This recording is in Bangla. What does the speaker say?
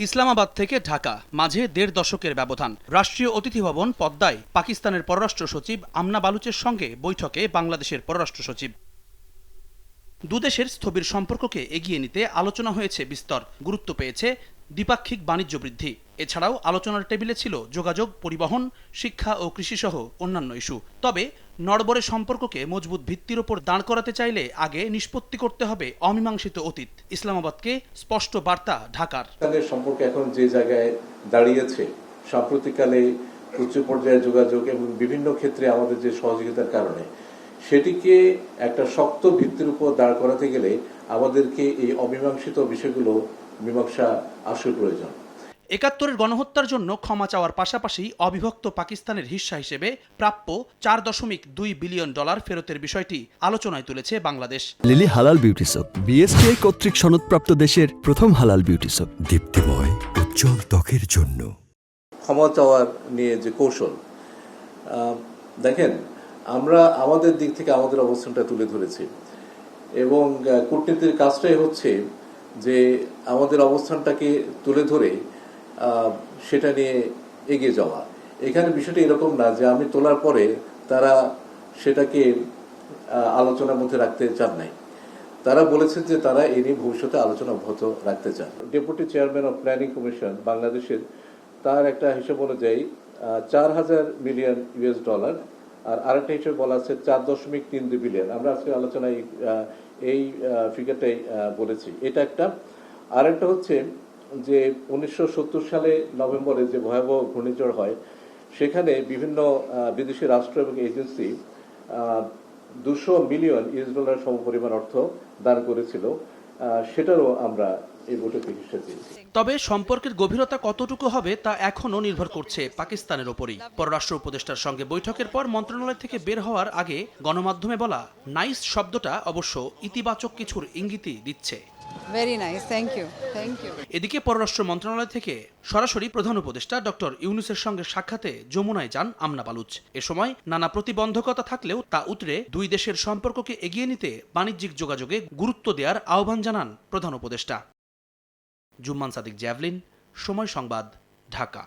ইসলামাবাদ থেকে ঢাকা, মাঝে ১.৫ দশকের ব্যবধান। রাষ্ট্রীয় অতিথি ভবন পদ্মায় পাকিস্তানের পররাষ্ট্র সচিব আমনা বালুচের সঙ্গে বৈঠকে বাংলাদেশের পররাষ্ট্র সচিব। দুদেশের স্থবির সম্পর্ককে এগিয়ে নিতে আলোচনা হয়েছে বিস্তর, গুরুত্ব পেয়েছে দ্বিপাক্ষিক বাণিজ্য বৃদ্ধি। এছাড়াও আলোচনার টেবিলে ছিল যোগাযোগ, পরিবহন, শিক্ষা ও কৃষিসহ অন্যান্য ইস্যু। তবে নড়বড়ে সম্পর্ককে মজবুত ভিত্তির ওপর দাঁড় করাতে চাইলে আগে নিষ্পত্তি করতে হবে অমীমাংসিত অতীত। ইসলামাবাদকে স্পষ্ট বার্তা ঢাকার। সম্পর্ক এখন যে জায়গায় দাঁড়িয়েছে, সাম্প্রতিককালে উচ্চ পর্যায়ে যোগাযোগ এবং বিভিন্ন ক্ষেত্রে আমাদের যে সহযোগিতার কারণে সেটিকে একটা শক্ত ভিত্তির উপর দাঁড় করাতে গেলে আমাদেরকে এই অমীমাংসিত বিষয়গুলো মীমাংসা আসল প্রয়োজন। ৭১-এর গণহত্যার জন্য ক্ষমা চাওয়ার পাশাপাশি অবিভক্ত পাকিস্তানের হিস্সা হিসেবে প্রাপ্য $4.2 বিলিয়ন ফেরতের বিষয়টি আলোচনায় তুলেছে বাংলাদেশ। লিলি হালাল বিউটি সোপ, বিএসটিআই কর্তৃক সনদপ্রাপ্ত দেশের প্রথম হালাল বিউটি সোপ, দীপ্তিময় উজ্জ্বল ত্বকের জন্য। ক্ষমা চাওয়ার নিয়ে যে কৌশল, দেখেন, আমরা আমাদের দিক থেকে আমাদের অবস্থানটা তুলে ধরেছি এবং কূটনীতির কাজটাই হচ্ছে যে আমাদের অবস্থানটাকে তুলে ধরে সেটা নিয়ে এগিয়ে যাওয়া। এখানে বিষয়টা এরকম না যে আমি তোলার পরে তারা সেটাকে আলোচনার মধ্যে রাখতে চান নাই। তারা বলেছেন যে তারা এই নিয়ে ভবিষ্যতে আলোচনা অব্যাহত রাখতে চান। Deputy chairman of planning commission বাংলাদেশের, তার একটা হিসাব অনুযায়ী $4,000 মিলিয়ন আর আরেকটা হিসেবে বলা আছে $4.32 বিলিয়ন। আমরা আজকে আলোচনায় এই ফিগারটাই বলেছি। এটা একটা। আরেকটা হচ্ছে যে 1970 সালে নভেম্বরে যে ভয়াবহ ঘূর্ণিঝড় হয়, সেখানে বিভিন্ন বিদেশি রাষ্ট্র এবং এজেন্সি $200 মিলিয়ন সমপরিমাণ অর্থ দান করেছিল। সেটারও আমরা এই বৈঠকে হিস্সা দিয়েছি। তবে সম্পর্কের গভীরতা কতটুকু হবে তা এখনও নির্ভর করছে পাকিস্তানের ওপরই। পররাষ্ট্র উপদেষ্টার সঙ্গে বৈঠকের পর মন্ত্রণালয় থেকে বের হওয়ার আগে গণমাধ্যমে বলা নাইস শব্দটা অবশ্য ইতিবাচক কিছুর ইঙ্গিতই দিচ্ছে। Very nice, thank you. এদিকে পররাষ্ট্র মন্ত্রণালয় থেকে সরাসরি প্রধান উপদেষ্টা ডক্টর ইউনূসের সঙ্গে সাক্ষাতে যমুনায় যান আমনা বালুচ। এ সময় নানা প্রতিবন্ধকতা থাকলেও তা উতরে দুই দেশের সম্পর্ককে এগিয়ে নিতে বাণিজ্যিক যোগাযোগে গুরুত্ব দেওয়ার আহ্বান জানান প্রধান উপদেষ্টা। জুম্মান সাদিক, জ্যাভলিন, সময় সংবাদ, ঢাকা।